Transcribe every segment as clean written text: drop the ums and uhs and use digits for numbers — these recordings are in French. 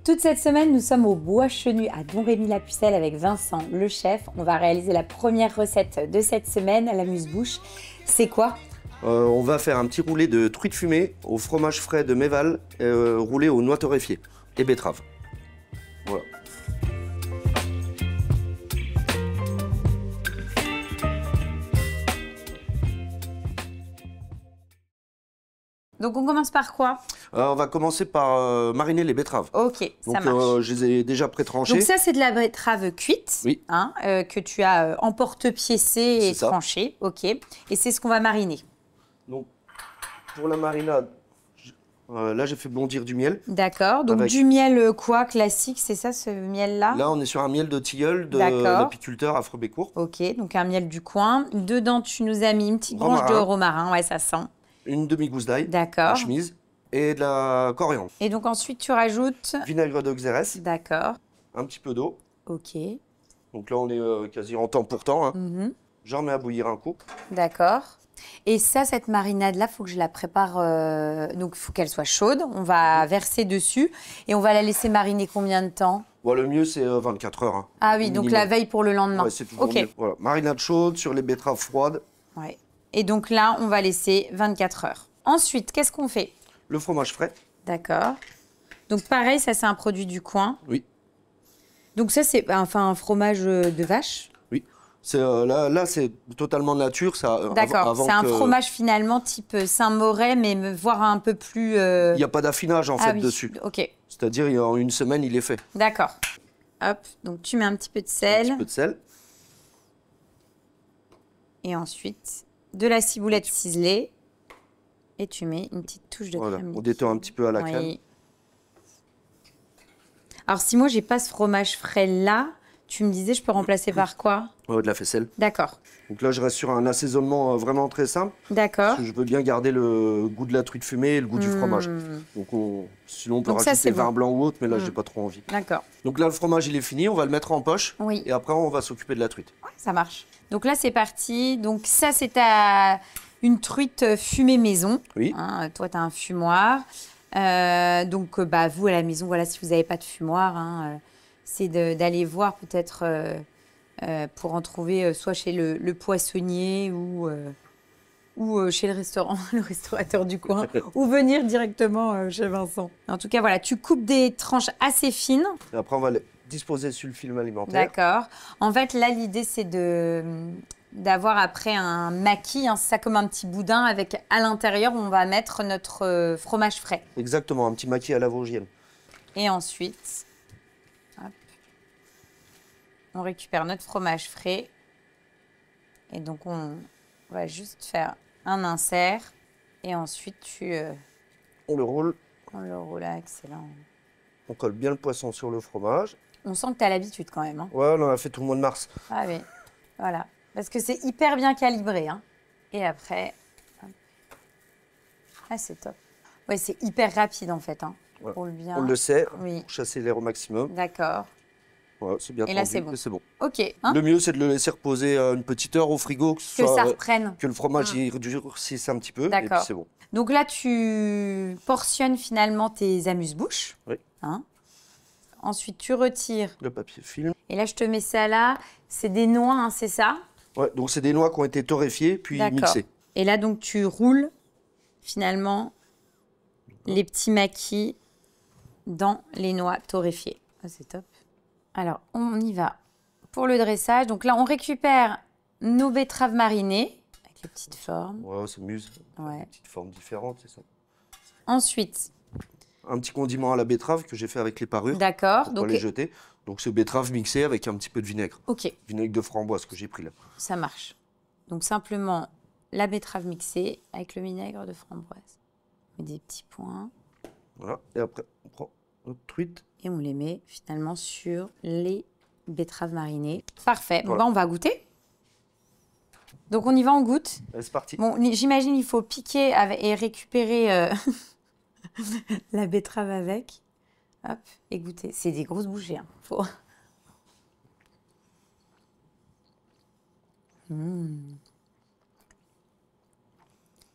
Toute cette semaine, nous sommes au Bois Chenu à Domrémy-la-Pucelle avec Vincent, le chef. On va réaliser la première recette de cette semaine, l'amuse-bouche. C'est quoi? On va faire un petit roulé de truite fumée au fromage frais de Méval, roulé aux noix torréfiées et betteraves. Voilà. Donc on commence par quoi? On va commencer par mariner les betteraves. Ok, ça marche. Je les ai déjà pré-tranchées. Donc ça, c'est de la betterave cuite, oui. Hein, que tu as emporte-piécée et tranchée. Ok. Et c'est ce qu'on va mariner. Donc pour la marinade, là j'ai fait bondir du miel. D'accord. Donc du miel quoi, classique, c'est ça ce miel-là? Là on est sur un miel de tilleul de l'apiculteur à Frebécourt. Ok, donc un miel du coin. Dedans tu nous as mis une petite branche de romarin, ouais ça sent. Une demi-gousse d'ail, d'accord, chemise, et de la coriandre. Et donc ensuite tu rajoutes vinaigre de Xérès. D'accord. Un petit peu d'eau. Ok. Donc là on est quasi en temps pour temps. Hein. J'en mets à bouillir un coup. D'accord. Et ça, cette marinade-là, il faut que je la prépare. Donc il faut qu'elle soit chaude. On va verser dessus et on va la laisser mariner combien de temps? Bon, le mieux c'est 24 heures. Hein, ah oui, donc la veille pour le lendemain. Ouais, c'est toujours mieux. Voilà. Marinade chaude sur les betteraves froides. Ouais. Et donc là, on va laisser 24 heures. Ensuite, qu'est-ce qu'on fait? Le fromage frais. D'accord. Donc pareil, ça c'est un produit du coin. Oui. Donc ça c'est un fromage de vache. Oui. Là c'est totalement nature. D'accord. C'est un fromage finalement type Saint-Moret, mais voire un peu plus. Il n'y a pas d'affinage en fait dessus. Ok. C'est-à-dire en une semaine il est fait. D'accord. Hop. Donc tu mets un petit peu de sel. Un petit peu de sel. Et ensuite de la ciboulette ciselée. Et tu mets une petite touche de crème. On détend un petit peu à la crème. Alors, si moi, j'ai pas ce fromage frais là, tu me disais, je peux remplacer par quoi? De la faisselle. D'accord. Donc là, je reste sur un assaisonnement vraiment très simple. D'accord. Parce que je veux bien garder le goût de la truite fumée et le goût du fromage. Donc, sinon, on peut rajouter vin blanc ou autre, mais là, j'ai pas trop envie. D'accord. Donc là, le fromage, il est fini. On va le mettre en poche. Oui. Et après, on va s'occuper de la truite. Ouais, ça marche. Donc là, c'est parti. Donc ça, c'est une truite fumée maison. Oui. Hein, toi, tu as un fumoir. Donc, vous, à la maison, voilà, si vous n'avez pas de fumoir, c'est d'aller voir peut-être pour en trouver soit chez le poissonnier ou chez le restaurant, le restaurateur du coin, ou venir directement chez Vincent. En tout cas, voilà, tu coupes des tranches assez fines. Et après, on va les disposer sur le film alimentaire. D'accord. En fait, là, l'idée, c'est d'avoir après un maquis, ça comme un petit boudin avec à l'intérieur, on va mettre notre fromage frais. Exactement, un petit maquis à la Vosgienne. Et ensuite, hop, on récupère notre fromage frais. Et donc, on va juste faire un insert. Et ensuite, on le roule. On le roule, excellent. On colle bien le poisson sur le fromage. On sent que tu as l'habitude quand même. Hein. Ouais, on en a fait tout le mois de mars. Ah oui, voilà. Parce que c'est hyper bien calibré. Hein. Et après, c'est top. Ouais, c'est hyper rapide en fait. Hein, ouais. Pour le bien. On le sait, oui. Pour chasser l'air au maximum. D'accord. Ouais, c'est bien. Et là, c'est bon. C'est bon. Ok. Hein, le mieux, c'est de le laisser reposer une petite heure au frigo. Que ça reprenne. Que le fromage durcisse un petit peu. D'accord. Et puis c'est bon. Donc là, tu portionnes finalement tes amuse-bouches. Oui. Hein. Ensuite, tu retires le papier film. Et là, je te mets ça là. C'est des noix, hein, c'est ça? Ouais, donc c'est des noix qui ont été torréfiées puis mixées. Et là, donc, tu roules finalement les petits maquis dans les noix torréfiées. Ah, c'est top. Alors, on y va pour le dressage. Donc là, on récupère nos betteraves marinées avec les petites formes. Ouais, c'est mieux. Ouais. Des petites formes différentes, c'est ça. Ensuite, un petit condiment à la betterave que j'ai fait avec les parures. D'accord. Pour les jeter. Donc c'est betterave mixée avec un petit peu de vinaigre. Ok. Vinaigre de framboise que j'ai pris là. Ça marche. Donc simplement la betterave mixée avec le vinaigre de framboise. On met des petits points. Voilà. Et après, on prend notre truite. Et on les met finalement sur les betteraves marinées. Parfait. Voilà. Bon, on va goûter. Donc on y va, on goûte. C'est parti. Bon, j'imagine il faut piquer et récupérer la betterave avec. Hop, et goûter. C'est des grosses bouchées. Hein. Faut...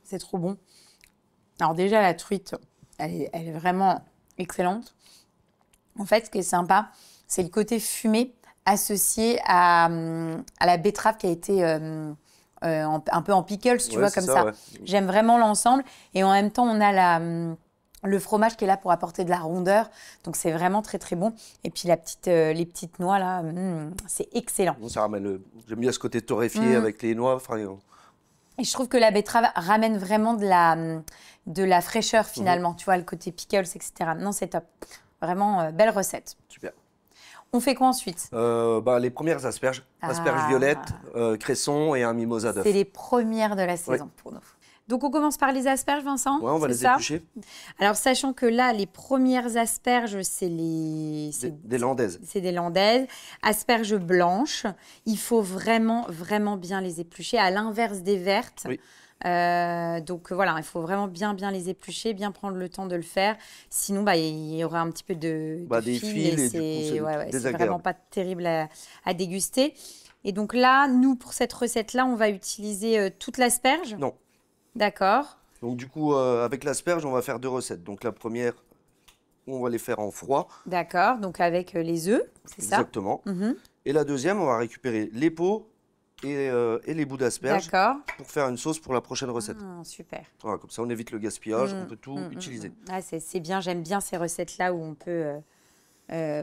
C'est trop bon. Alors déjà, la truite, elle est vraiment excellente. En fait, ce qui est sympa, c'est le côté fumé associé à la betterave qui a été un peu en pickles, tu vois, comme ça. Ouais. J'aime vraiment l'ensemble. Et en même temps, on a le fromage qui est là pour apporter de la rondeur. Donc, c'est vraiment très, très bon. Et puis, les petites noix, là, c'est excellent. Ça ramène j'aime bien ce côté torréfié avec les noix. Et je trouve que la betterave ramène vraiment de la fraîcheur, finalement. Tu vois, le côté pickles, etc. Non, c'est top. Vraiment, belle recette. Super. On fait quoi ensuite? Les premières asperges. Asperges violettes, cresson et un mimosa d'œuf. C'est les premières de la saison pour nous. Donc, on commence par les asperges, Vincent? Ouais, on va les éplucher. Alors, sachant que là, les premières asperges, c'est des landaises. C'est des landaises. Asperges blanches. Il faut vraiment, vraiment bien les éplucher, à l'inverse des vertes. Oui. Donc, voilà, il faut vraiment bien les éplucher, bien prendre le temps de le faire. Sinon, il y aura un petit peu de des fils et c'est vraiment pas terrible à déguster. Et donc là, nous, pour cette recette-là, on va utiliser toute l'asperge. Non. D'accord. Donc du coup, avec l'asperge, on va faire 2 recettes. Donc la première, on va les faire en froid. D'accord, donc avec les œufs, c'est ça? Exactement. Et la deuxième, on va récupérer les peaux et les bouts d'asperges pour faire une sauce pour la prochaine recette. Super. Voilà, comme ça, on évite le gaspillage, on peut tout utiliser. Ah, c'est bien, j'aime bien ces recettes-là où on peut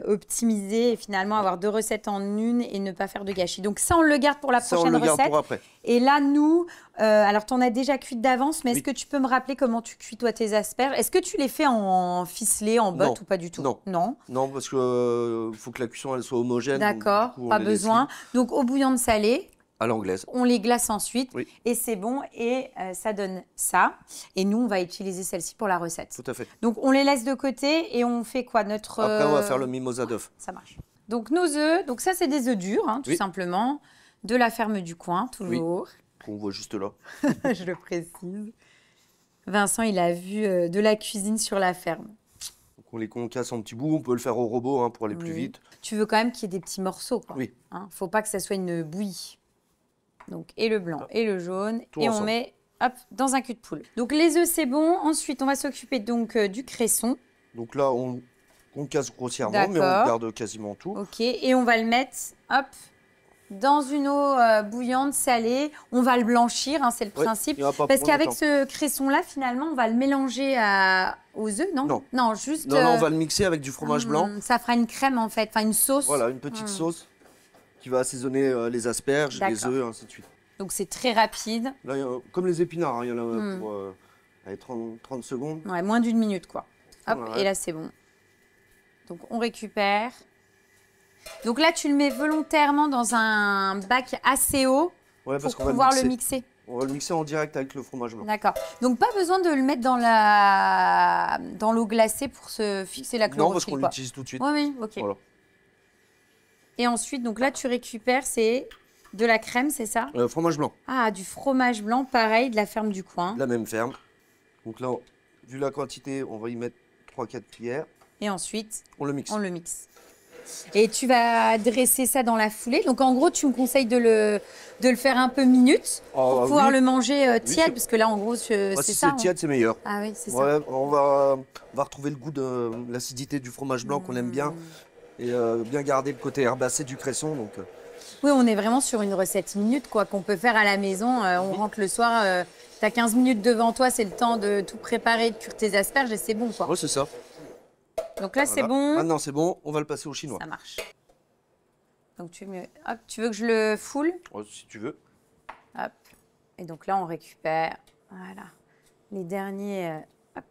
optimiser et finalement avoir 2 recettes en une et ne pas faire de gâchis. Donc ça, on le garde pour la prochaine recette. On le garde pour après. Et là, nous, alors tu en as déjà cuit d'avance, mais est-ce que tu peux me rappeler comment tu cuis toi tes asperges? Est-ce que tu les fais en ficelé, en botte ou pas du tout? Non, parce que faut que la cuisson elle soit homogène. D'accord, pas besoin. Donc au bouillon de salé. À l'anglaise. On les glace ensuite et c'est bon et ça donne ça. Et nous, on va utiliser celle-ci pour la recette. Tout à fait. Donc, on les laisse de côté et on fait quoi? Après, on va faire le mimosa d'œuf. Ça marche. Donc, nos œufs, donc ça, c'est des œufs durs, tout simplement. De la ferme du coin, toujours. Oui. Qu'on voit juste là. Je le précise. Vincent, il a vu de la cuisine sur la ferme. Donc, on les concasse en petits bouts. On peut le faire au robot pour aller plus vite. Tu veux quand même qu'il y ait des petits morceaux, quoi. Oui. Faut pas que ça soit une bouillie. Donc, et le blanc et le jaune. Tout et ensemble. On met dans un cul de poule. Donc, les œufs, c'est bon. Ensuite, on va s'occuper donc du cresson. Donc là, on casse grossièrement, mais on garde quasiment tout. Ok, et on va le mettre, dans une eau bouillante, salée. On va le blanchir, c'est le principe. Parce qu'avec ce cresson-là, finalement, on va le mélanger aux œufs, non? Non, juste... Non, on va le mixer avec du fromage blanc. Ça fera une crème, en fait, enfin une sauce. Voilà, une petite sauce qui va assaisonner les asperges, les œufs, ainsi de suite. Donc, c'est très rapide. Là, comme les épinards, il y en a pour 30 secondes. Ouais, moins d'1 minute, quoi. Hop, et là, c'est bon. Donc, on récupère. Donc là, tu le mets volontairement dans un bac assez haut pour pouvoir le mixer. On va le mixer en direct avec le fromage blanc. D'accord. Donc, pas besoin de le mettre dans l'eau glacée pour se fixer la chlorophylle. Non, parce qu'on l'utilise tout de suite. Oui, ok. Voilà. Et ensuite, donc là, tu récupères, c'est de la crème, c'est ça? Fromage blanc. Ah, du fromage blanc, pareil, de la ferme du coin. La même ferme. Donc là, vu la quantité, on va y mettre 3-4 cuillères. Et ensuite, on le mixe. Et tu vas dresser ça dans la foulée. Donc en gros, tu me conseilles de le faire un peu minute pour pouvoir le manger tiède, parce que là, en gros, c'est ça. Si c'est tiède, c'est meilleur. Ah oui, c'est ça. On va retrouver le goût de l'acidité du fromage blanc qu'on aime bien et bien garder le côté herbacé du cresson. Donc, oui, on est vraiment sur une recette minute qu'on peut faire à la maison. On rentre le soir, tu as 15 minutes devant toi, c'est le temps de tout préparer, de cuire tes asperges et c'est bon, quoi. Oui, c'est ça. Donc là, c'est bon. Maintenant, c'est bon. On va le passer au chinois. Ça marche. Donc, tu veux que je le foule? Si tu veux. Hop. Et donc là, on récupère, voilà, les derniers. Hop.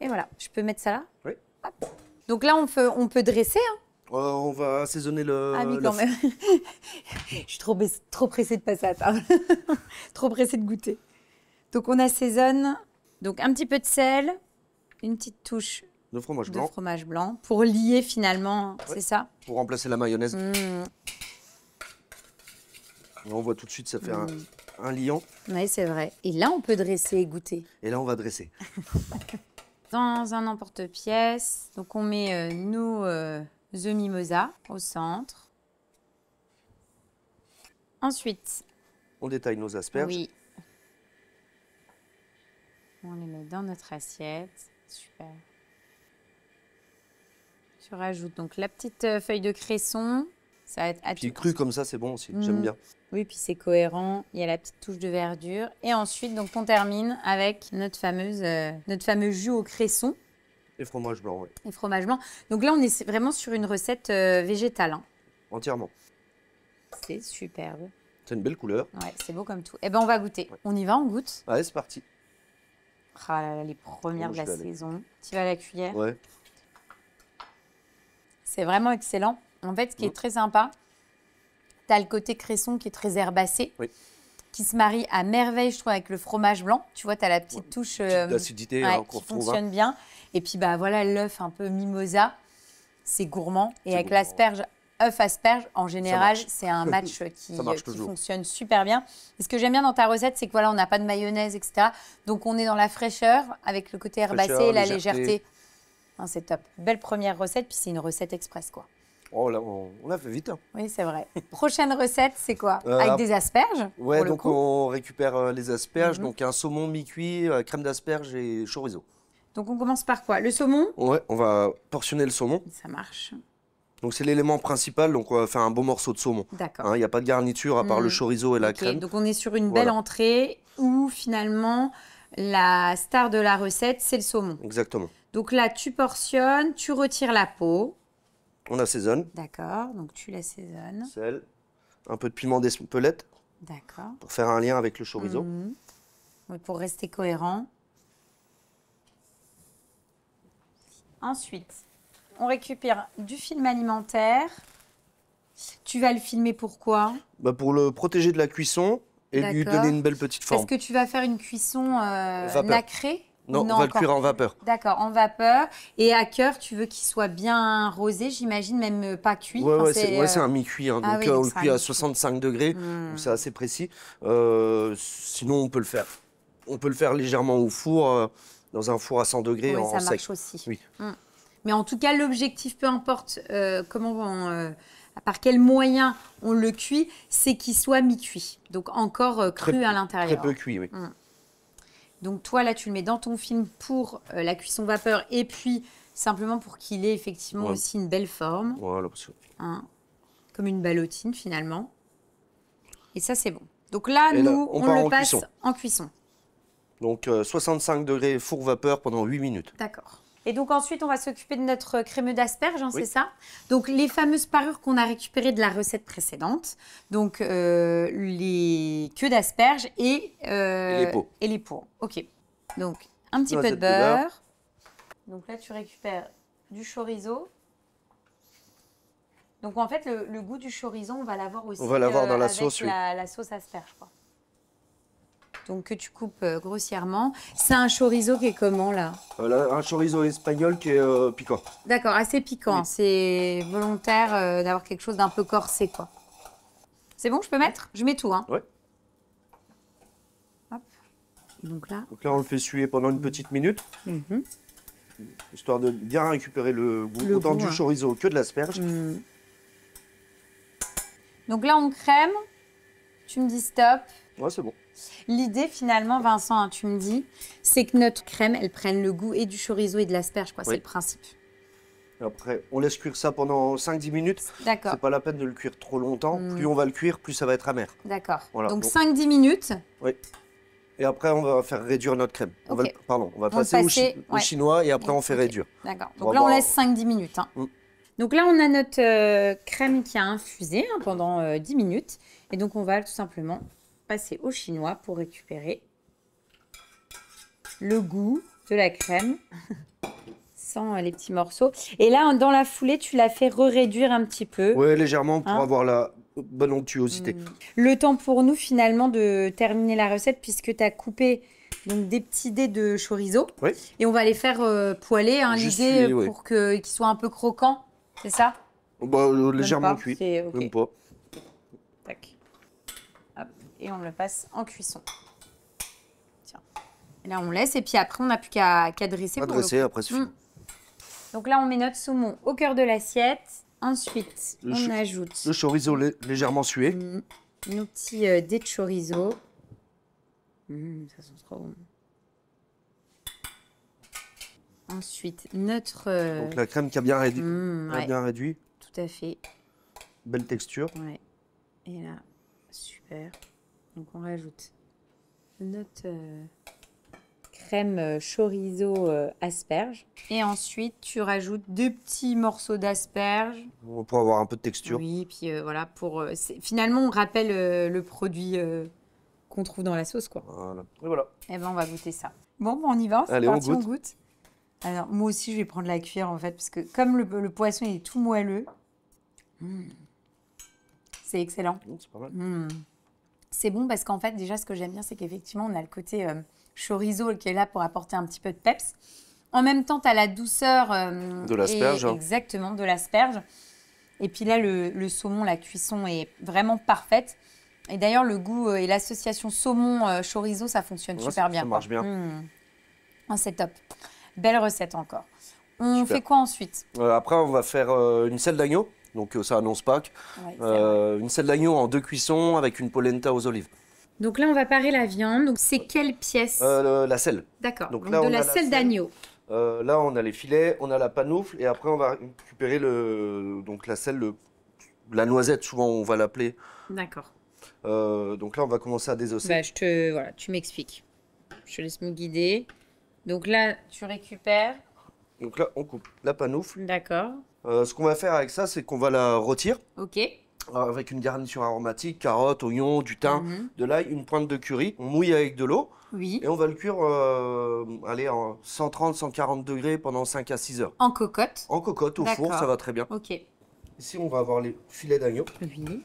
Et voilà. Je peux mettre ça là? Oui. Hop. Donc là, on peut dresser. On va assaisonner le... Ah oui, quand même. Je suis trop pressée de passer à table. Trop pressée de goûter. Donc, on assaisonne. Donc, un petit peu de sel, une petite touche de fromage blanc pour lier finalement, c'est ça? Pour remplacer la mayonnaise. On voit tout de suite, ça fait un liant. Oui, c'est vrai. Et là, on peut dresser et goûter. Et là, on va dresser. Dans un emporte-pièce, donc on met nos œufs mimosa au centre. Ensuite, on détaille nos asperges. Oui. On les met dans notre assiette. Super. Tu rajoutes donc la petite feuille de cresson. Ça va être Puis cru comme ça, c'est bon aussi. J'aime bien. Oui, puis c'est cohérent. Il y a la petite touche de verdure. Et ensuite, donc, on termine avec notre fameux jus au cresson. Et fromage blanc, oui. Et fromage blanc. Donc là, on est vraiment sur une recette végétale. Hein. Entièrement. C'est superbe. C'est une belle couleur. Ouais, c'est beau comme tout. Eh ben, on va goûter. Ouais. On y va, on goûte? Allez, c'est parti. Ah là là, les premières de la saison. Tu vas à la cuillère? Ouais. C'est vraiment excellent. En fait, ce qui est très sympa, tu as le côté cresson qui est très herbacé, qui se marie à merveille, je trouve, avec le fromage blanc. Tu vois, tu as la petite touche d'acidité qui fonctionne bien. Et puis, bah, voilà, l'œuf un peu mimosa, c'est gourmand. Et avec l'asperge, œuf-asperge, en général, c'est un match qui fonctionne super bien. Et ce que j'aime bien dans ta recette, c'est que voilà, on n'a pas de mayonnaise, etc. Donc, on est dans la fraîcheur, avec le côté herbacé et la légèreté. Hein, c'est top. Belle première recette, puis c'est une recette express, quoi. Oh là, on l'a fait vite. Hein. Oui, c'est vrai. Prochaine recette, c'est quoi? Avec des asperges? Ouais, donc on récupère les asperges, donc un saumon mi-cuit, crème d'asperges et chorizo. Donc on commence par quoi? Le saumon? Ouais, on va portionner le saumon. Ça marche. Donc c'est l'élément principal, donc on va faire un beau morceau de saumon. D'accord. Il n'y a pas de garniture à part le chorizo et la crème. Donc on est sur une belle entrée où finalement la star de la recette, c'est le saumon. Exactement. Donc là, tu portionnes, tu retires la peau. On assaisonne. D'accord, donc tu l'assaisonnes. Sel, un peu de piment d'Espelette. D'accord. Pour faire un lien avec le chorizo. Oui, pour rester cohérent. Ensuite, on récupère du film alimentaire. Tu vas le filmer pourquoi? Pour le protéger de la cuisson et lui donner une belle petite forme. Est-ce que tu vas faire une cuisson nacrée? Non, on va le cuire en vapeur. D'accord, en vapeur. Et à cœur, tu veux qu'il soit bien rosé, j'imagine, même pas cuit. Ouais, c'est un mi-cuit. Hein, donc on le cuit à 65 degrés, donc c'est assez précis. Sinon, on peut le faire. On peut le faire légèrement au four, dans un four à 100 degrés en sec. Ça marche aussi. Oui. Mais en tout cas, l'objectif, peu importe par quel moyen on le cuit, c'est qu'il soit mi-cuit. Donc encore cru à l'intérieur. Très peu cuit, oui. Donc toi, là, tu le mets dans ton film pour la cuisson vapeur et puis simplement pour qu'il ait effectivement aussi une belle forme. Voilà, parce que... comme une ballotine finalement. Et ça, c'est bon. Donc là, nous, on le passe en cuisson. Donc 65 degrés four vapeur pendant 8 minutes. D'accord. Et donc ensuite, on va s'occuper de notre crémeux d'asperges, hein, c'est ça? Donc les fameuses parures qu'on a récupérées de la recette précédente. Donc les queues d'asperges et les peaux. Et les peaux. Ok. Donc un petit peu de beurre. Donc là, tu récupères du chorizo. Donc en fait, le goût du chorizo, on va l'avoir aussi. On va l'avoir dans la sauce, la sauce asperge, quoi. Donc que tu coupes grossièrement. C'est un chorizo qui est comment là? Un chorizo espagnol qui est piquant. D'accord, assez piquant. Oui. C'est volontaire d'avoir quelque chose d'un peu corsé, quoi. C'est bon, je peux mettre? Je mets tout, hein? Ouais. Hop. Donc là, on le fait suer pendant une petite minute. Histoire de bien récupérer le goût autant du chorizo que de l'asperge. Donc là, on crème. Tu me dis stop. Ouais, c'est bon. L'idée, finalement, Vincent, hein, tu me dis, c'est que notre crème, elle prenne le goût et du chorizo et de l'asperge, quoi. C'est le principe. Et après, on laisse cuire ça pendant 5-10 minutes. D'accord. C'est pas la peine de le cuire trop longtemps. Plus on va le cuire, plus ça va être amer. D'accord. Voilà. Donc 5-10 minutes. Oui. Et après, on va faire réduire notre crème. Okay. On va passer au chinois et après, on fait réduire. D'accord. Donc là, on laisse 5-10 minutes. Hein. Donc là, on a notre crème qui a infusé pendant 10 minutes. Et donc, on va tout simplement passer au chinois pour récupérer le goût de la crème sans les petits morceaux. Et là, dans la foulée, tu l'as fait réduire un petit peu. Oui, légèrement pour avoir la bonne onctuosité. Le temps pour nous, finalement, de terminer la recette puisque tu as coupé donc, des petits dés de chorizo. Oui. Et on va les faire poêler, hein, l'idée pour qu'ils soient un peu croquants. C'est ça? Légèrement cuit. Même pas. Tac. Hop. Et on le passe en cuisson. Tiens. Et là, on laisse. Et puis après, on n'a plus qu'à dresser. Après, c'est fini. Donc là, on met notre saumon au cœur de l'assiette. Ensuite, on ajoute le chorizo légèrement sué. Nos petits dés de chorizo. Ça sent trop bon. Ensuite, notre... Donc la crème qui a bien réduit. Ouais. Bien réduit. Tout à fait. Belle texture. Ouais. Et là, super. Donc on rajoute notre crème chorizo asperge. Et ensuite, tu rajoutes 2 petits morceaux d'asperge. Pour avoir un peu de texture. Oui, puis voilà, finalement, on rappelle le produit qu'on trouve dans la sauce, quoi. Voilà. Et voilà. Eh ben, on va goûter ça. Bon, on y va. Allez, parti, on on goûte. goûte. Alors, moi aussi, je vais prendre la cuillère, en fait, parce que comme le poisson il est tout moelleux, c'est excellent. C'est pas mal. C'est bon parce qu'en fait, déjà, ce que j'aime bien, c'est qu'effectivement, on a le côté chorizo qui est là pour apporter un petit peu de peps. En même temps, tu as la douceur de l'asperge. Exactement, de l'asperge. Et puis là, le saumon, la cuisson est vraiment parfaite. Et d'ailleurs, le goût et l'association saumon-chorizo, ça fonctionne super bien. Ça marche bien. C'est top. Belle recette encore. On fait quoi ensuite? Après, on va faire une selle d'agneau. Donc ça annonce Pâques. Une selle d'agneau en 2 cuissons avec une polenta aux olives. Donc là, on va parer la viande. Donc c'est quelle pièce? La selle. D'accord. Donc là, de la selle d'agneau. Là, on a les filets, on a la panoufle et après, on va récupérer donc la selle, la noisette, souvent on va l'appeler. D'accord. Donc là, on va commencer à désosser. Bah, voilà, tu m'expliques. Je te laisse me guider. Donc là, tu récupères. Donc là, on coupe la panoufle. D'accord. Ce qu'on va faire avec ça, c'est qu'on va la rôtir. Ok. Avec une garniture aromatique, carottes, oignons, du thym, de l'ail, une pointe de curry. On mouille avec de l'eau. Oui. Et on va le cuire en 130-140 degrés pendant 5 à 6 heures. En cocotte. En cocotte, au four, ça va très bien. Ok. Ici, on va avoir les filets d'agneau. Oui.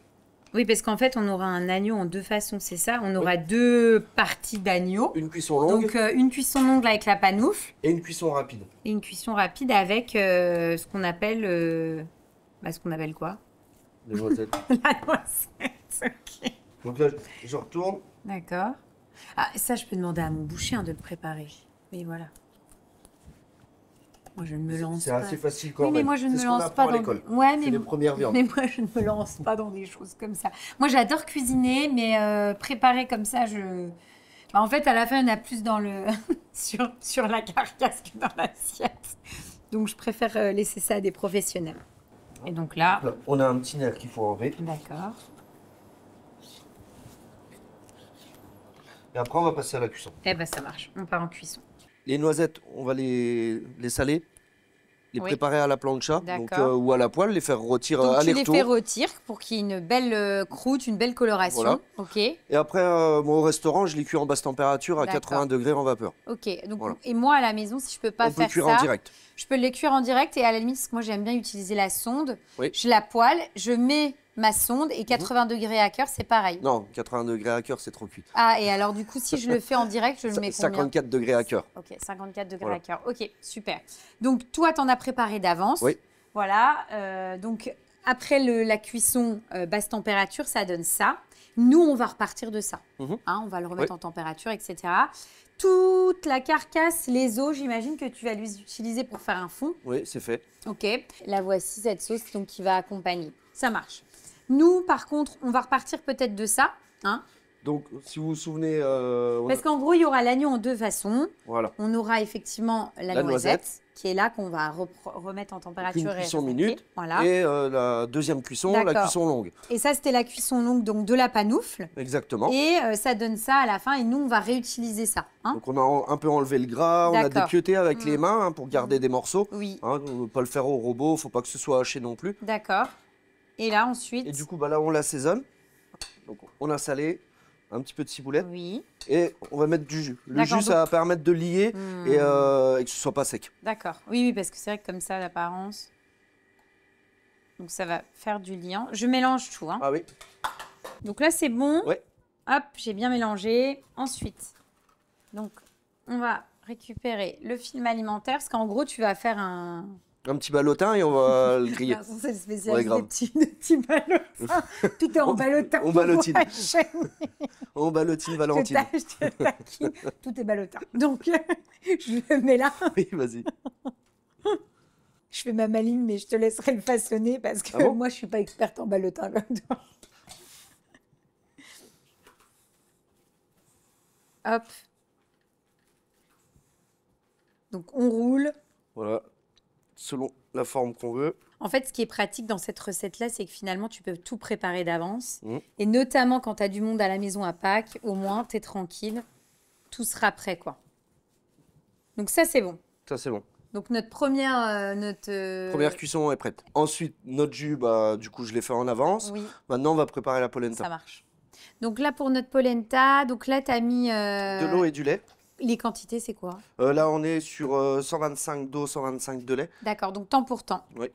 Oui, parce qu'en fait, on aura un agneau en 2 façons, c'est ça? On aura 2 parties d'agneau. Une cuisson longue. Donc, une cuisson longue avec la panoufle. Et une cuisson rapide. Et une cuisson rapide avec ce qu'on appelle... ce qu'on appelle quoi? Les noisettes. La noisette, ok. Donc là, je retourne. D'accord. Ah, ça, je peux demander à mon boucher de le préparer. Mais voilà. Moi, je ne me lance pas. C'est assez facile quand même. même. Oui, mais moi, je ne me lance pas dans... Ouais, mais les premières viandes. Mais moi, je ne me lance pas dans des choses comme ça. Moi, j'adore cuisiner, mais préparer comme ça, en fait, à la fin, il y en a plus dans le... sur la carcasse que dans l'assiette. Donc, je préfère laisser ça à des professionnels. Et donc là... On a un petit nerf qu'il faut enlever. D'accord. Et après, on va passer à la cuisson. Eh ben, ça marche. On part en cuisson. Les noisettes, on va les saler, les préparer à la plancha ou à la poêle, les faire rôtir aller-retour. Tu les fais rôtir pour qu'il y ait une belle croûte, une belle coloration. Voilà. Ok. Et après, moi au restaurant, je les cuis en basse température à 80 degrés en vapeur. Ok. Donc, et moi à la maison, si je peux pas faire ça, on peut cuire en direct. Je peux les cuire en direct et à la limite, parce que moi j'aime bien utiliser la sonde. Oui. Je la poêle, je mets ma sonde et 80 degrés à cœur, c'est pareil. Non, 80 degrés à cœur, c'est trop cuit. Ah, et alors du coup, si je le fais en direct, je le mets combien? 54 degrés à cœur. Ok, 54 degrés à cœur. Ok, super. Donc toi, tu en as préparé d'avance. Oui. Voilà. Donc après la cuisson basse température, ça donne ça. Nous, on va repartir de ça. On va le remettre en température, etc. Toute la carcasse, les os, j'imagine que tu vas les utiliser pour faire un fond. Oui, c'est fait. Ok. La voici, cette sauce donc, qui va accompagner. Ça marche. Nous, par contre, on va repartir peut-être de ça. Donc, si vous vous souvenez... Parce qu'en gros, il y aura l'agneau en 2 façons. Voilà. On aura effectivement la noisette, qui est là, qu'on va remettre en température. Une cuisson minute. Voilà. Et la deuxième cuisson, la cuisson longue. Et ça, c'était la cuisson longue donc de la panoufle. Exactement. Et ça donne ça à la fin. Et nous, on va réutiliser ça. Donc, on a un peu enlevé le gras, on a dépioté avec les mains pour garder des morceaux. Oui. On ne veut pas le faire au robot, il ne faut pas que ce soit haché non plus. D'accord. Et là, ensuite... Et du coup, là, on l'assaisonne. Donc, on a salé. Un petit peu de ciboulette. Oui. Et on va mettre du jus. Le jus, ça va permettre de lier et que ce ne soit pas sec. D'accord. Oui, parce que c'est vrai que comme ça, l'apparence... Donc, ça va faire du liant. Je mélange tout. Ah oui. Donc là, c'est bon. Oui. Hop, j'ai bien mélangé. Ensuite, donc, on va récupérer le film alimentaire. Parce qu'en gros, tu vas faire un petit ballotin et on va le griller. C'est le spécialiste des petits ballotins. Tout est en ballotin. On ballotine. On ballotine Valentine. Je te taquine. Tout est ballotin. Donc, je le mets là. Oui, vas-y. Je fais ma maline, mais je te laisserai le façonner parce que moi, je ne suis pas experte en ballotin comme toi. Hop. Donc, on roule. Voilà, selon la forme qu'on veut. En fait, ce qui est pratique dans cette recette-là, c'est que finalement, tu peux tout préparer d'avance. Et notamment quand tu as du monde à la maison à Pâques, au moins, tu es tranquille. Tout sera prêt, quoi. Donc ça, c'est bon. Ça, c'est bon. Donc notre première... Première cuisson est prête. Ensuite, notre jus, bah, du coup, je l'ai fait en avance. Oui. Maintenant, on va préparer la polenta. Ça marche. Donc là, pour notre polenta, donc là, tu as mis... De l'eau et du lait. Les quantités, c'est quoi? Là, on est sur 125 d'eau, 125 de lait. D'accord, donc temps pour temps. Oui.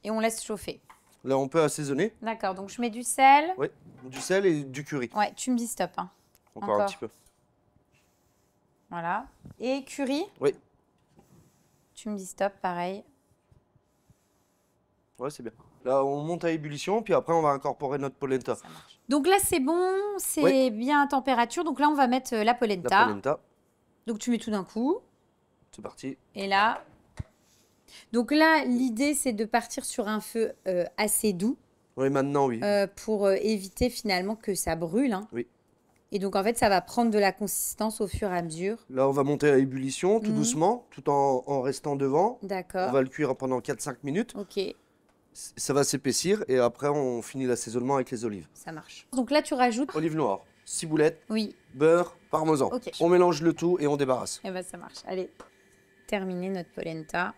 Et on laisse chauffer. Là, on peut assaisonner. D'accord, donc je mets du sel. Oui, du sel et du curry. Ouais, tu me dis stop. Hein. Encore un petit peu. Voilà. Et curry? Oui. Tu me dis stop, pareil. Ouais, c'est bien. Là, on monte à ébullition, puis après, on va incorporer notre polenta. Ça marche. Donc là, c'est bon, c'est bien à température. Donc là, on va mettre la polenta. La polenta. Donc tu mets tout d'un coup. C'est parti. Et là... Donc là, l'idée, c'est de partir sur un feu assez doux. Oui, maintenant, oui. Pour éviter finalement que ça brûle. Hein. Oui. Et donc, en fait, ça va prendre de la consistance au fur et à mesure. Là, on va monter à ébullition tout doucement, tout en restant devant. D'accord. On va le cuire pendant 4-5 minutes. Ok. Ça va s'épaissir et après, on finit l'assaisonnement avec les olives. Ça marche. Donc là, tu rajoutes... Olives noires, ciboulette, oui. beurre, parmesan. Okay. On mélange le tout et on débarrasse. Eh bien, ça marche. Allez, terminer notre polenta.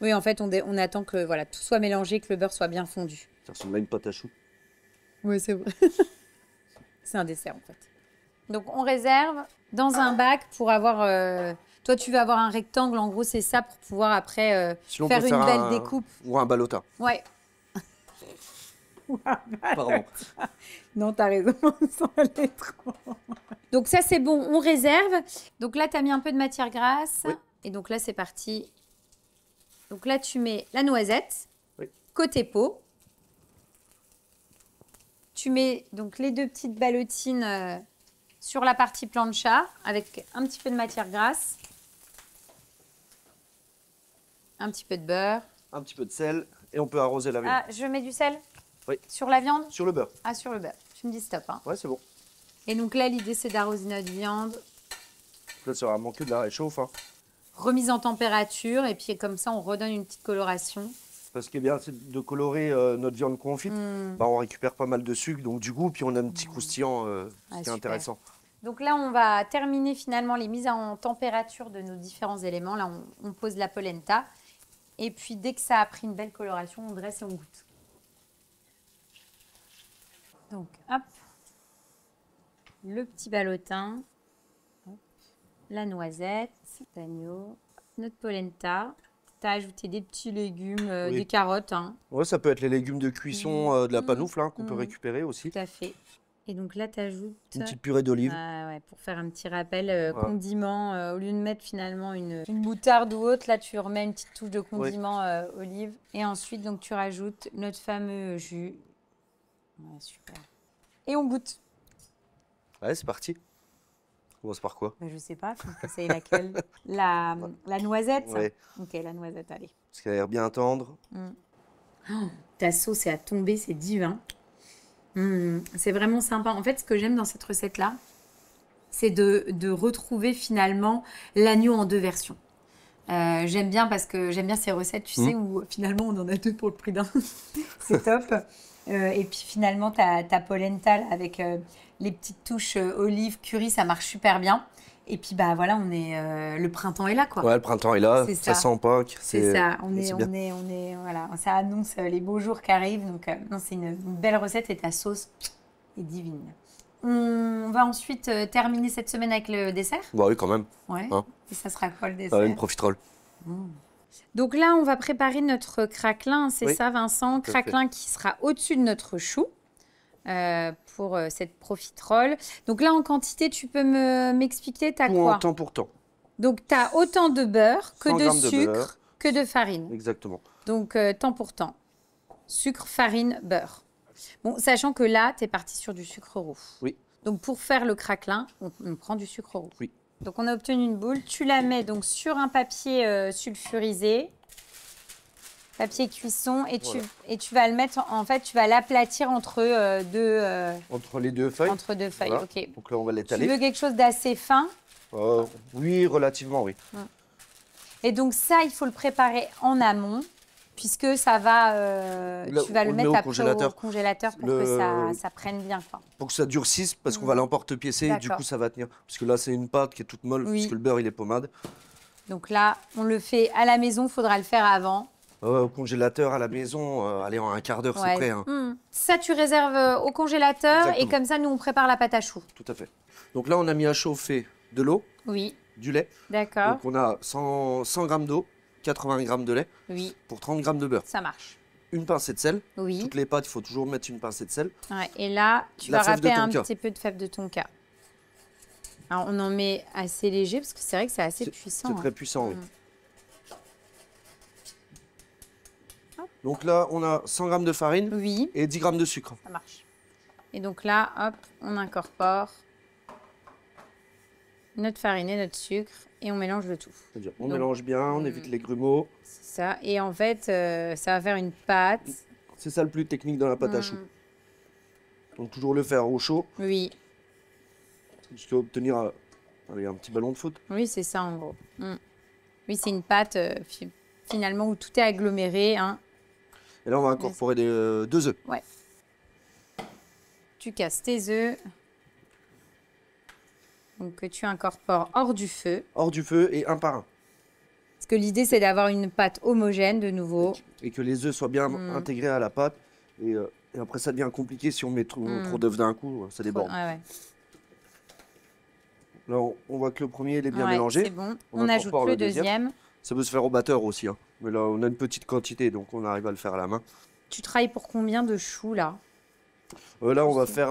Oui, en fait, on attend que voilà, tout soit mélangé, que le beurre soit bien fondu. Ça ressemble à une pâte à choux. Oui, c'est vrai. C'est un dessert, en fait. Donc, on réserve dans un bac pour avoir... Toi, tu vas avoir un rectangle, en gros, c'est ça, pour pouvoir après faire une belle découpe. Ou un ballotin. Ouais. Pardon. Non, t'as raison, ça allait trop. Donc ça, c'est bon, on réserve. Donc là, t'as mis un peu de matière grasse. Oui. Et donc là, c'est parti. Donc là, tu mets la noisette, côté peau. Tu mets donc les deux petites ballotines sur la partie plancha avec un petit peu de matière grasse. Un petit peu de beurre. Un petit peu de sel et on peut arroser la viande. Ah, je mets du sel? Oui. Sur la viande? Sur le beurre. Ah, sur le beurre. Tu me dis stop. Hein. Ouais, c'est bon. Et donc là, l'idée, c'est d'arroser notre viande. Là, ça va manquer de la réchauffe. Hein. Remise en température et puis comme ça, on redonne une petite coloration. Parce qu'il est bien, c'est de colorer notre viande confite. Bah, on récupère pas mal de sucre, donc du goût, puis on a un petit croustillant qui est intéressant. Donc là, on va terminer finalement les mises en température de nos différents éléments. Là, on pose la polenta. Et puis, dès que ça a pris une belle coloration, on dresse et on goûte. Donc, hop. Le petit ballotin. Hop. La noisette. D'agneau. Notre polenta. Tu as ajouté des petits légumes, des carottes. Hein. Ouais, ça peut être les légumes de cuisson de la panoufle hein, qu'on peut récupérer aussi. Tout à fait. Et donc là, tu ajoutes... une petite purée d'olives. Ouais, pour faire un petit rappel condiment. Au lieu de mettre finalement une moutarde ou autre, là, tu remets une petite touche de condiment olive. Et ensuite, donc, tu rajoutes notre fameux jus. Ouais, super. Et on goûte. Ouais, c'est parti. On commence par quoi? Je sais pas, tu me conseilles laquelle? La noisette? Ouais. Ok, la noisette, allez. Parce qu'elle a l'air bien tendre. Oh, ta sauce est à tomber, c'est divin. C'est vraiment sympa. En fait, ce que j'aime dans cette recette-là, c'est de retrouver finalement l'agneau en deux versions. J'aime bien parce que j'aime bien ces recettes, tu sais, où finalement on en a deux pour le prix d'un. C'est top. Et puis finalement, ta polenta là, avec les petites touches olive, curry, ça marche super bien. Et puis bah voilà, le printemps est là quoi. Ouais, le printemps est là, ça sent Pâques. C'est ça, on est voilà, ça annonce les beaux jours qui arrivent. Donc non, c'est une belle recette et ta sauce est divine. On va ensuite terminer cette semaine avec le dessert. Bah oui, quand même. Ouais. Hein. Et ça sera quoi le dessert? Une profiterole. Donc là, on va préparer notre craquelin, c'est ça Vincent? Craquelin qui sera au-dessus de notre chou pour cette profiterole. Donc là, en quantité, tu peux m'expliquer, tu as quoi? Temps pour temps. Donc tu as autant de beurre que de 100 sucre beurre. que de farine. Exactement. Donc temps pour temps. Sucre, farine, beurre. Bon, sachant que là, tu es parti sur du sucre roux. Oui. Donc pour faire le craquelin, on prend du sucre roux. Oui. Donc, on a obtenu une boule. Tu la mets donc sur un papier sulfurisé, papier cuisson, et tu vas le mettre, en fait, tu vas l'aplatir entre entre les deux feuilles. Entre deux feuilles, voilà. ok. Donc là, on va l'étaler. Tu veux quelque chose d'assez fin? Oui, relativement, oui. Et donc ça, il faut le préparer en amont, puisque ça va, tu vas le mettre après au congélateur pour que ça prenne bien, quoi. Pour que ça durcisse, parce qu'on va l'emporte-piécer, et du coup ça va tenir. Parce que là, c'est une pâte qui est toute molle, puisque le beurre, il est pommade. Donc là, on le fait à la maison, il faudra le faire avant. Au congélateur, à la maison, allez, en un quart d'heure, c'est prêt. Hein. Ça, tu réserves au congélateur. Exactement. Et comme ça, nous, on prépare la pâte à choux. Tout à fait. Donc là, on a mis à chauffer de l'eau, du lait. D'accord. Donc on a 100 g d'eau, 80 g de lait pour 30 g de beurre. Ça marche. Une pincée de sel. Toutes les pâtes, il faut toujours mettre une pincée de sel. Et là, tu vas râper un petit peu de fève de tonka. Alors, on en met assez léger, parce que c'est vrai que c'est assez puissant. C'est très puissant, oui. Donc là, on a 100 g de farine et 10 g de sucre. Ça marche. Et donc là, hop, on incorpore notre farine et notre sucre et on mélange le tout. C'est-à-dire, on mélange bien, on évite les grumeaux. C'est ça. Et en fait, ça va faire une pâte. C'est ça le plus technique dans la pâte à choux. Donc toujours le faire au chaud. Oui. Jusqu'à obtenir un petit ballon de foot. Oui, c'est ça en gros. Oui, c'est une pâte finalement où tout est aggloméré. Hein. Et là, on va incorporer 2 œufs. Ouais. Tu casses tes œufs. Donc, que tu incorpores hors du feu. Hors du feu et un par un. Parce que l'idée, c'est d'avoir une pâte homogène de nouveau. Et que les œufs soient bien intégrés à la pâte. Et après, ça devient compliqué si on met trop d'œufs d'un coup, ça déborde. Là, on voit que le premier, il est bien mélangé. C'est bon. On ajoute le deuxième. Ça peut se faire au batteur aussi. Hein. Mais là, on a une petite quantité, donc on arrive à le faire à la main. Tu travailles pour combien de choux, là? Là, on va faire...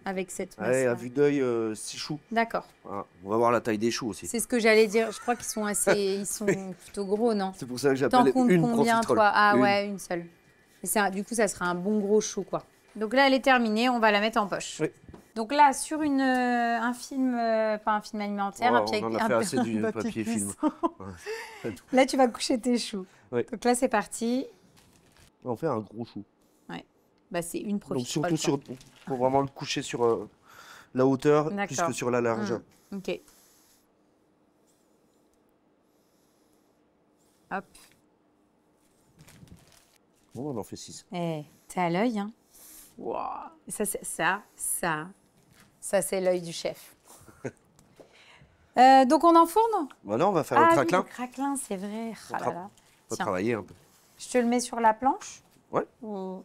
avec cette masse. À vue d'œil, 6 choux. D'accord. Voilà. On va voir la taille des choux aussi. C'est ce que j'allais dire. Je crois qu'ils sont ils sont plutôt gros, non? C'est pour ça que j'appelle une combien, profiterole. Toi? Ah ouais, une seule. Et ça, du coup, ça sera un bon gros chou, quoi. Donc là, elle est terminée. On va la mettre en poche. Oui. Donc là, sur un film, pas un film alimentaire, on en a fait assez du papier film. Là, tu vas coucher tes choux. Oui. Donc là, c'est parti. On fait un gros chou. Ouais. Bah, c'est une profiterole. Donc surtout, pour vraiment le coucher sur la hauteur plus que sur la largeur. Ok. Hop. Bon, on en fait 6. T'es à l'œil, hein? Wow. Ça, c'est l'œil du chef. Donc, on enfourne? Voilà, on va faire le craquelin. Oui, le craquelin, c'est vrai. On va travailler un peu. Je te le mets sur la planche? Ouais.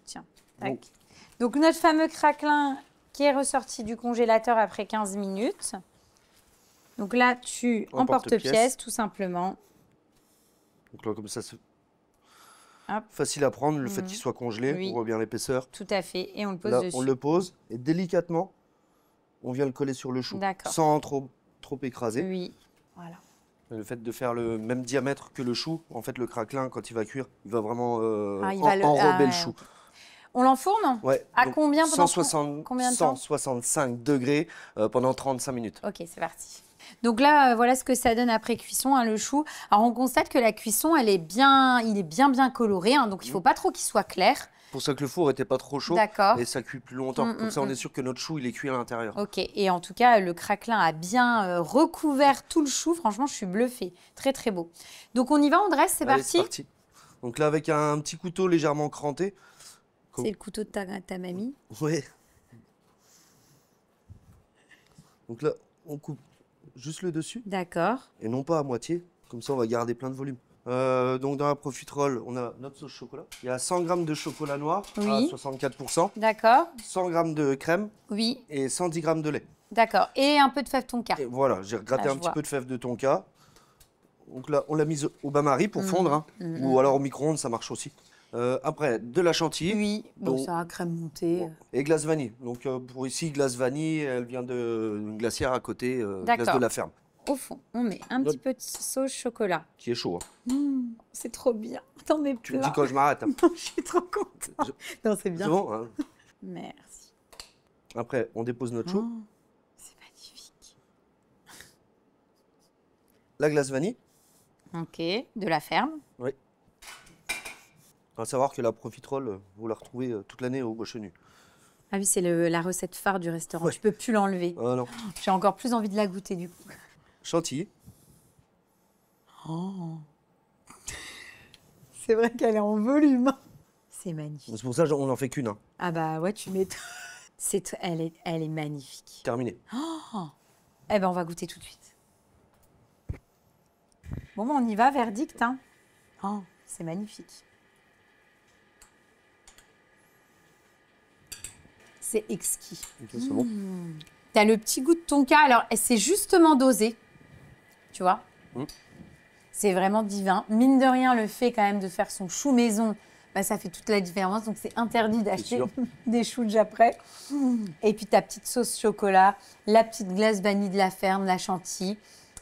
Tiens. Tac. Donc, notre fameux craquelin qui est ressorti du congélateur après 15 minutes. Donc là, tu emporte-pièce, tout simplement. Donc là, comme ça, c'est facile à prendre. Le fait qu'il soit congelé, on voit bien l'épaisseur. Tout à fait. Et on le pose dessus. On le pose et délicatement, on vient le coller sur le chou. Sans trop écraser. Oui, voilà. Le fait de faire le même diamètre que le chou, en fait, le craquelin, quand il va cuire, il va vraiment enrober le chou. On l'enfourne? Ouais. À combien pendant 165 degrés pendant 35 minutes. Ok, c'est parti. Donc là, voilà ce que ça donne après cuisson, hein, le chou. Alors, on constate que la cuisson, il est bien coloré, hein, donc il ne faut pas trop qu'il soit clair. Pour ça que le four n'était pas trop chaud et ça cuit plus longtemps. Comme ça, on est sûr que notre chou, il est cuit à l'intérieur. Ok, et en tout cas, le craquelin a bien recouvert tout le chou. Franchement, je suis bluffée. Très, très beau. Donc, on y va, on dresse, c'est parti. C'est parti. Donc là, avec un petit couteau légèrement cranté. C'est le couteau de ta mamie? Oui. Donc là, on coupe juste le dessus. D'accord. Et non pas à moitié. Comme ça, on va garder plein de volume. Donc dans la profiterole, on a notre sauce chocolat. Il y a 100 g de chocolat noir à 64%. D'accord. 100 g de crème. Oui. Et 110 g de lait. D'accord. Et un peu de fève tonka. Et voilà, j'ai gratté un petit peu de fève de tonka. Donc là, on l'a mise au bain-marie pour fondre. Hein. Ou alors au micro-ondes, ça marche aussi. Après, de la chantilly. Oui, bon, ça, crème montée. Et glace vanille. Donc pour ici, glace vanille, elle vient d'une glacière à côté, glace de la ferme. Au fond, on met un petit peu de sauce chocolat. Qui est chaud. Hein. C'est trop bien. T'en es plein. Tu me dis quand je m'arrête. Hein. Je suis trop contente. Non, c'est bien. C'est bon, hein. Merci. Après, on dépose notre chou. C'est magnifique. La glace vanille. Ok, de la ferme. Oui. À savoir que la profiterole, vous la retrouvez toute l'année au Gauchenu. Ah oui, c'est la recette phare du restaurant. Ouais. Je peux plus l'enlever. Non. J'ai encore plus envie de la goûter du coup. Chantilly. Oh. C'est vrai qu'elle est en volume. C'est magnifique. C'est pour ça qu'on n'en fait qu'une. Hein. Ah bah ouais, tu m'étonnes. Elle est magnifique. Terminé. Oh. Eh ben, on va goûter tout de suite. Bon, on y va, verdict. Hein. Oh, c'est magnifique. C'est exquis. Okay, c'est bon. T'as le petit goût de tonka. Alors, c'est justement dosé. Tu vois C'est vraiment divin. Mine de rien, le fait quand même de faire son chou maison, bah, ça fait toute la différence. Donc, c'est interdit d'acheter des choux déjà prêts. Et puis, ta petite sauce chocolat, la petite glace vanille de la ferme, la chantilly.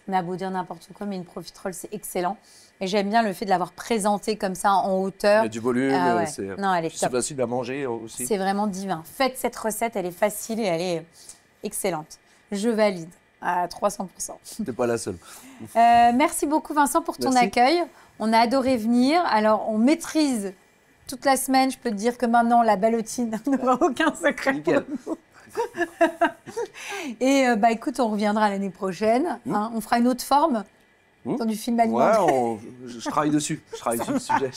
On a beau dire n'importe quoi, mais une profiterole, c'est excellent. Et j'aime bien le fait de l'avoir présenté comme ça en hauteur. Il y a du volume, c'est facile à manger aussi. C'est vraiment divin. Faites cette recette, elle est facile et elle est excellente. Je valide à 300%. T'es pas la seule. Merci beaucoup Vincent pour ton accueil. On a adoré venir. Alors, on maîtrise toute la semaine. Je peux te dire que maintenant, la ballotine n'aura aucun secret. Nickel. Et bah écoute, on reviendra l'année prochaine. Hein, on fera une autre forme dans du film alimentaire. Ouais, je travaille dessus. Je travaille sur le sujet.